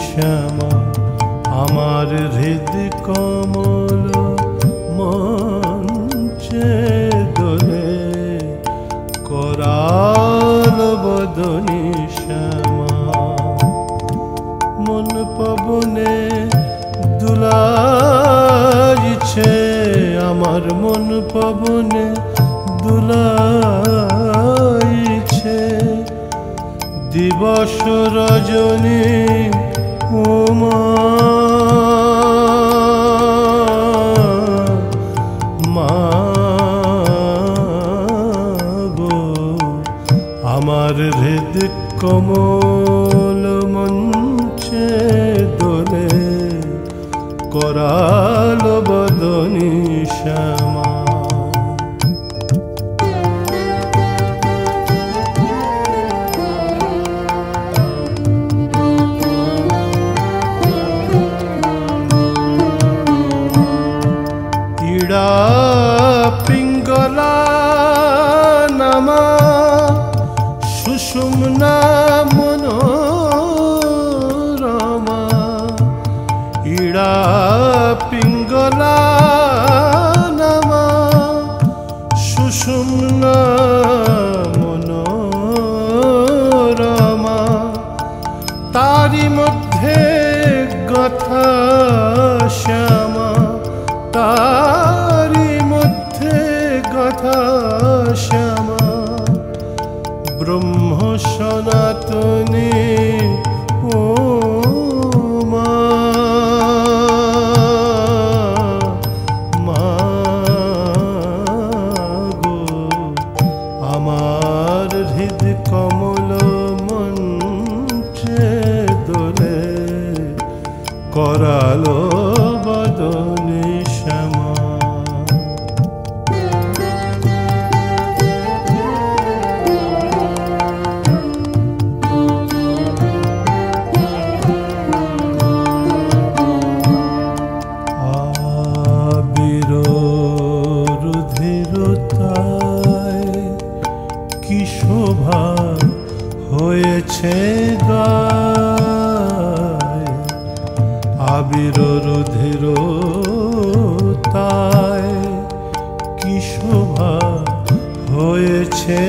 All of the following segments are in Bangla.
শ্যামা আমার হৃদ কমল মঞ্চে দোলে করাল বদনী শ্যামা মন পবনে দুলাইছে আমার মন পবনে দুলাইছে দিবস রজনী উমা মাগো আমার হৃদ কমল মঞ্চে দোলে করাল বদনী শ্যামা ইড়া পিঙ্গলা নামা সুষুম্না মনোরমা ইড়া পিঙ্গলা নামা সুষুম্না মনোরমা তারি মধ্যে গাথা শ্যামা তারি মধ্যে গাথা শ্যামা ব্রহ্ম সনাতনী উমা মাগো আমার হৃদ কমল মঞ্চে দোলে করালো বদনী শ্যামা আবির রুধিরতায় কি শোভা হয়েছে গায় আবির রুধিরতায় কি শোভা হয়েছে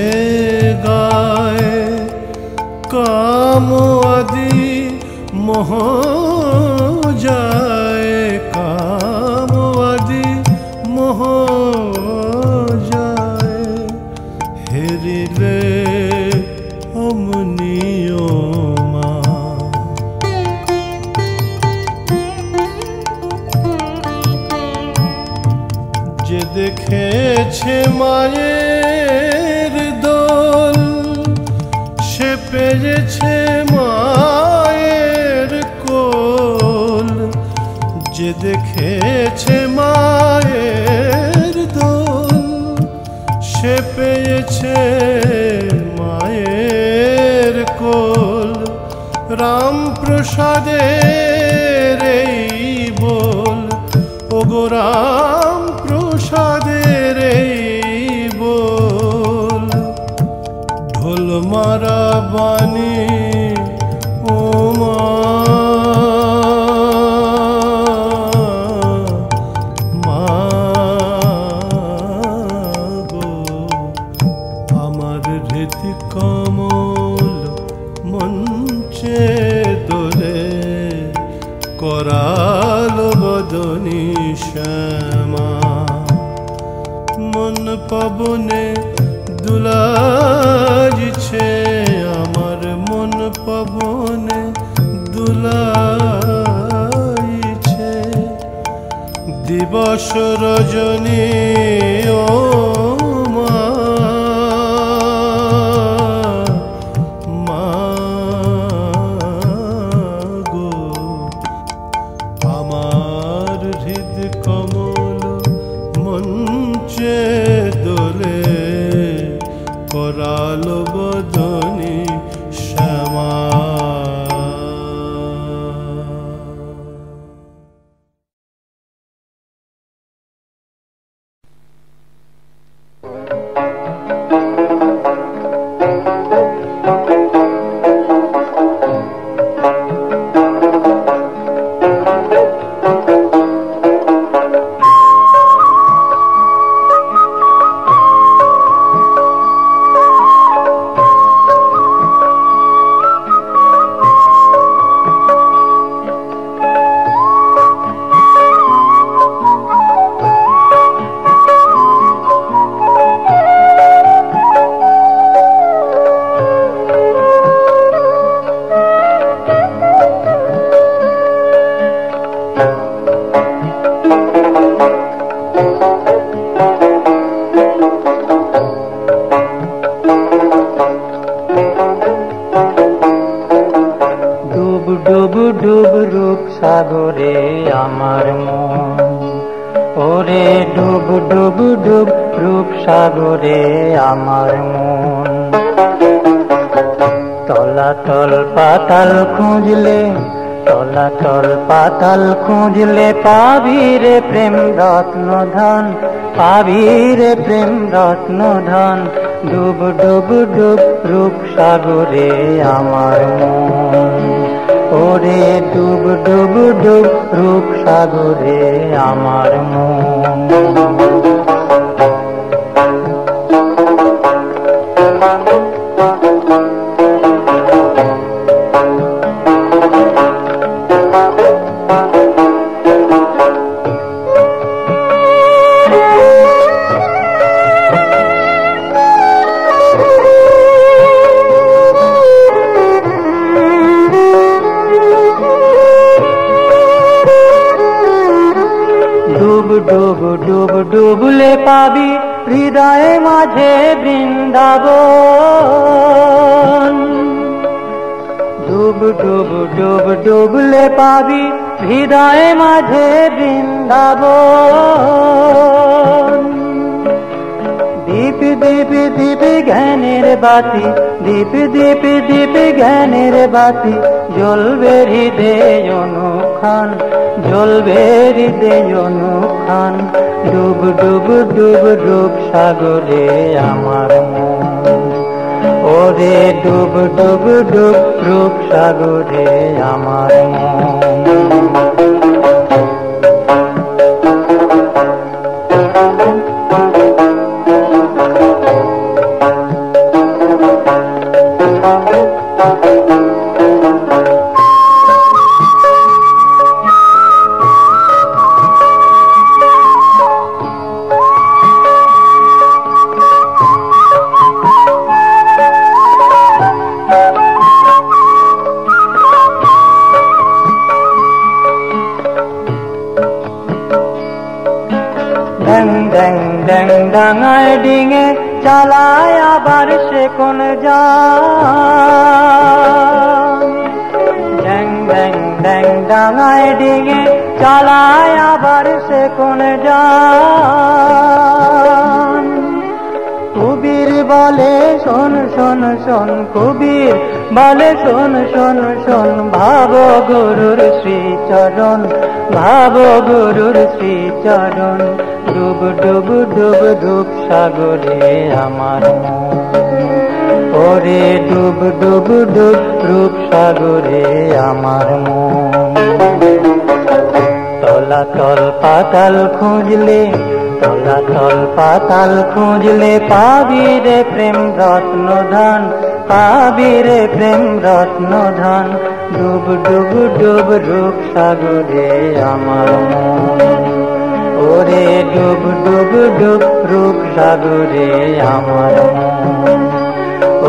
গায় কাম আদি মোহ যায় কাম আদি মোহ যায় হেরিলে অমনিও মা যে দেখেছে মায়ের দোল সে পেয়েছে মায়ের কোল যে দেখেছে মায়ের দোল সে পেয়েছে মায়ের কোল রাম প্রসাদের এই বল ওগো রাম প্রসাদের এই বল ঢোল মারা বাণী উমা মাগো আমার হৃদ কমল মঞ্চে দোলে করাল বদনী শ্যামা মন পবনে দুলাইছে আমার মন পবনে দুলাইছে দিবস রজনী ও মা মাগো আমার হৃদ কমল মঞ্চে দোলে করাল বদনী শ্যামা ডুব ডুব রূপ সাগরে আমার মন, ওরে ডুব ডুব ডুব রূপ সাগরে আমার মন। তলাতল পাতাল খুঁজলে, তলাতল পাতাল খুঁজলে পাবি রে প্রেম রত্ন ধন, পাবি রে প্রেম রত্ন ধন। ডুব ডুব ডুব রূপ সাগরে আমার মন, ওরে ডুব ডুব ডুব রূপ সাগরে আমার মন। ডুব ডুব ডুবলে পাবি হৃদয়ে মাঝে বৃন্দাবন, ডুব ডুব ডুব ডুবলে পাবি হৃদয়ে মাঝে বৃন্দাবন। দীপ দীপ দীপ জ্ঞানের বাতি, দীপ দীপ দীপ জ্ঞানের বাতি, জ্বলবে হৃদয় অনুক্ষণ, জ্বলবে হৃদয় অনুক্ষণ। ডুব ডুব ডুব রূপ সাগরে আমার মন, ওরে ডুব ডুব ডুব রূপ সাগরে আমার মন। ডাঙায় ডিঙে চালায় আবার সে কোন যান, ড্যাং ড্যাং ড্যাং ডাঙায় ডিঙে চালায় আবার সে কোন যান। কবির বলে শোন শোন শোন, কবির বলে শোন শোন শোন, ভাব গুরুর শ্রীচরণ, ভাব গুরুর শ্রীচরণ। ডুব ডুব ডুব ডুব সাগরে আমার মন, ওরে ডুব ডুব ডুব রূপ সাগরে আমার মন। তলাতল পাতাল খুঁজলে, তলাতল পাতাল খুঁজলে পাবি রে প্রেম রত্ন ধন, পাবি রে প্রেম রত্ন ধন। ডুব ডুব ডুব রূপ সাগরে আমার মন, ওরে ডুব ডুব ডুব রূপ সাগরে আমার মন,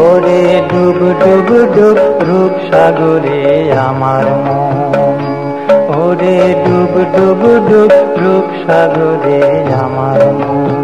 ওরে ডুব ডুব ডুব রূপ সাগরে আমার মন, ওরে ডুব ডুব ডুব রূপ সাগরে আমার মন।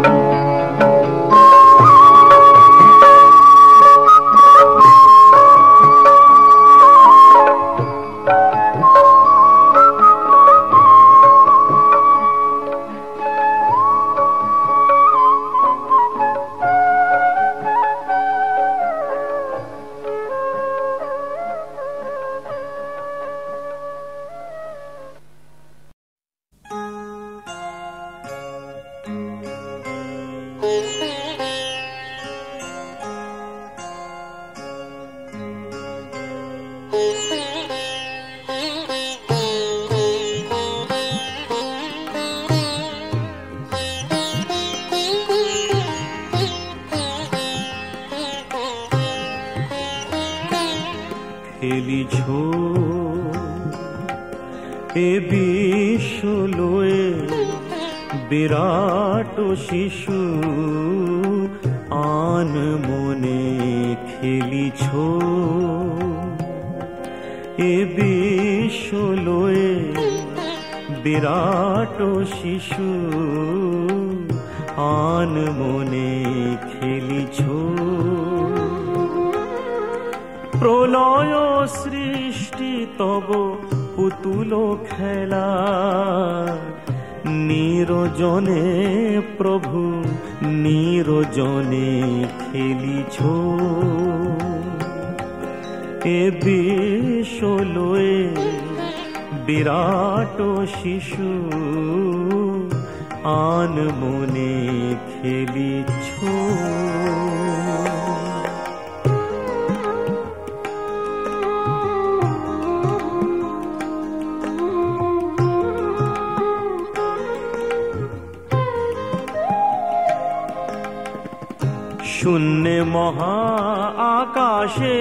খেলিছ এ বিশ্ব লয়ে বিরাট শিশু আন মনে খেলিছ এ বিশ্ব লয়ে বিরাট শিশু আন মনে খেলিছ প্রলয় সৃষ্টি তব পুতুল খেলা, নিরজনে প্রভু নিরজনে খেলিছ। এ বিশ্ব লয়ে বিরাট শিশু, আন মনে খেলিছ। শূন্যে মহা আকাশে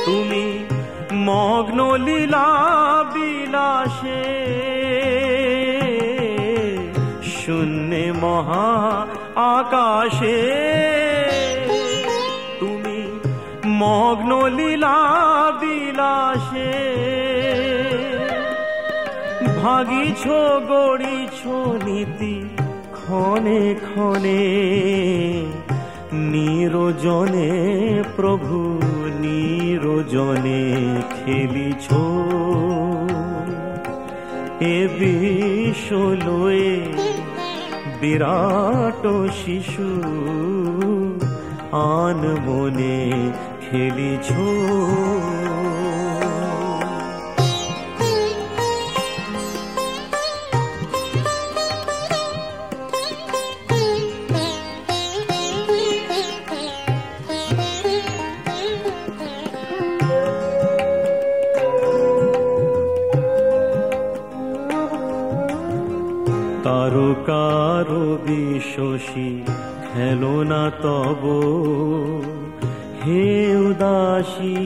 তুমি মগ্ন লীলা বিলাসে, শূন্যে মহা আকাশে তুমি মগ্ন লীলা বিলাসে, ভাগিছ গড়িছ নীতি ক্ষণে ক্ষণে, নিরজনে প্রভু নিরজনে খেলিছ। এ বিশ্ব লয়ে বিরাট শিশু, আন মনে খেলিছ। তারকার বিশ্বসী খেলো না তব, হে উদাসী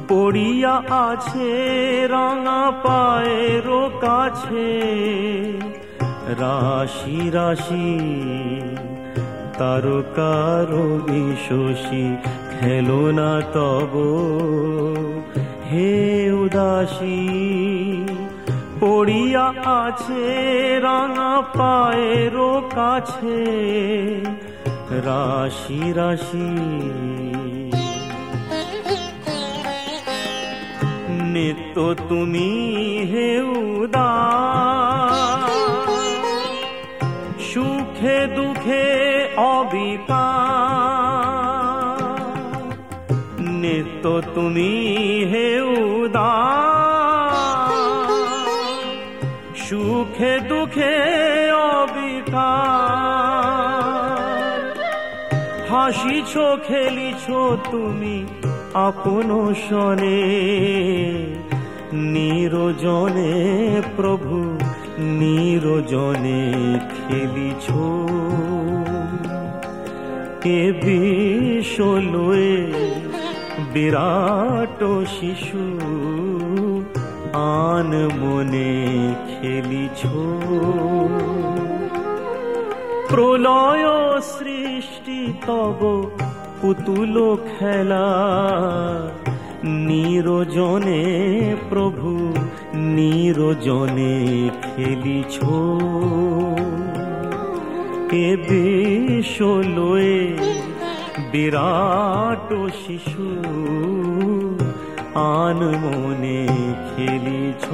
পড়িয়া আছে রাঙা পায়ের কাছে, রাশি রাশি তারকার বিশ্বসী খেলো না তব, হে উদাসী পড়িয়া আছে রাঙা পায়ের কাছে, রাশি রাশি নিত্য তুমি হে উদাস, সুখে দুঃখে অবিকার, নিত্য তুমি হে উদাস, সুখে দুঃখে অবিকার, হাসিছ খেলিছ তুমি আপন সনে, নিরজনে প্রভু নিরজনে খেলিছ। এ বিশ্ব লয়ে বিরাট শিশু, আন মনে খেলিছ। প্রলয় সৃষ্টি তব পুতুল খেলা, নিরজনে প্রভু নিরজনে খেলিছ। এ বিশ্ব লয়ে বিরাট শিশু, আন মনে খেলিছ।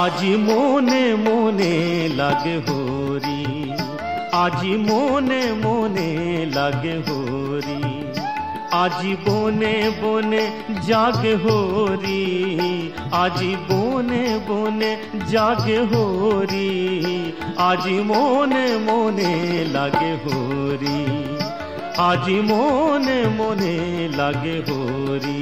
আজি মনে মনে লাগে হরি, আজি মনে মনে লাগে হরি, আজি বনে বনে জাগে হরি, আজি বনে বনে জাগে হরি, আজি মনে মনে লাগে হরি, আজি মনে মনে লাগে হরি।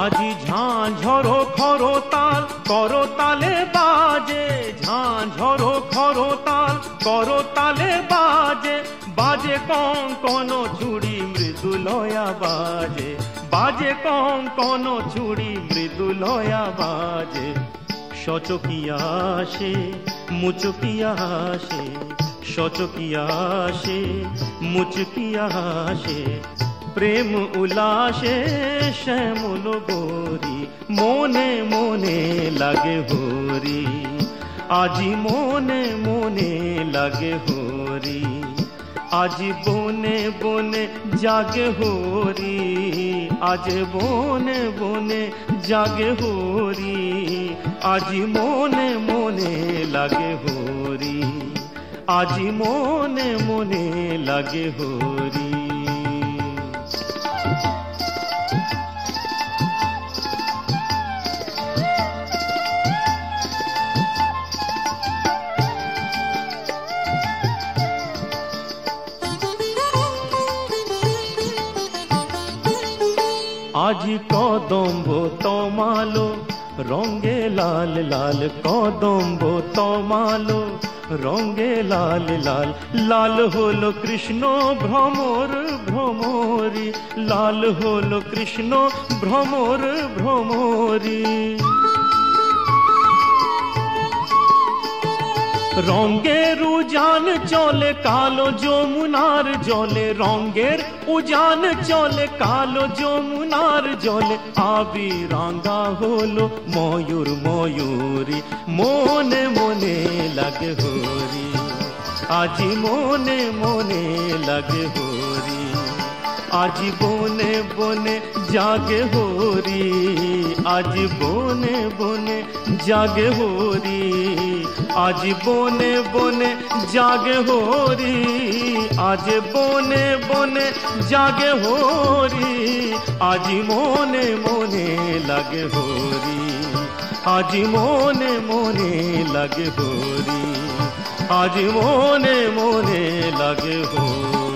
আজি ঝাঁঝরো খরতাল করতালে বাজে, ঝাঁঝরো খরতাল করতালে বাজে, বাজে কঙ্কন চুড়ি মৃদুলয়া বাজে, বাজে কঙ্কন চুড়ি মৃদুলয়া বাজে। সচকিয়া আসে মুচকিয়া আসে, সচকিয়া আসে মুচকিয়া আসে, প্রেম উল্লাসে শ্যামল গোরি, মনে মনে লাগে হোরি, আজি মনে মনে লাগে হোরি, আজি বনে বনে জাগে হোরি, আজ বনে বনে জাগে হোরি, আজি মনে মনে লাগে হোরি, আজি মনে মনে লাগে হোরি। আজি কদম্ব তমালো রঙে লাল লাল, কদম্ব তমালো রঙে লাল লাল, লাল হলো কৃষ্ণ ভ্রমর ভ্রমরি, লাল হলো কৃষ্ণ ভ্রমর ভ্রমরি। রঙের উজান চলে কালো যমুনার জলে, রঙের উজান চলে কালো যমুনার জলে, আবি রাঙা হলো ময়ূর ময়ূরী, মনে মনে লাগে হোরি, আজি মনে মনে লাগে হোরি, আজি বনে বনে জাগে হোরি, আজি বনে বনে জাগে হোরি, আজি বনে বনে জাগে হোরি, আজ বনে বনে জাগে হোরি, আজি মনে মনে লাগে হোরি, আজি মনে মনে লাগে হোরি, আজি মনে মনে লাগে হোরি।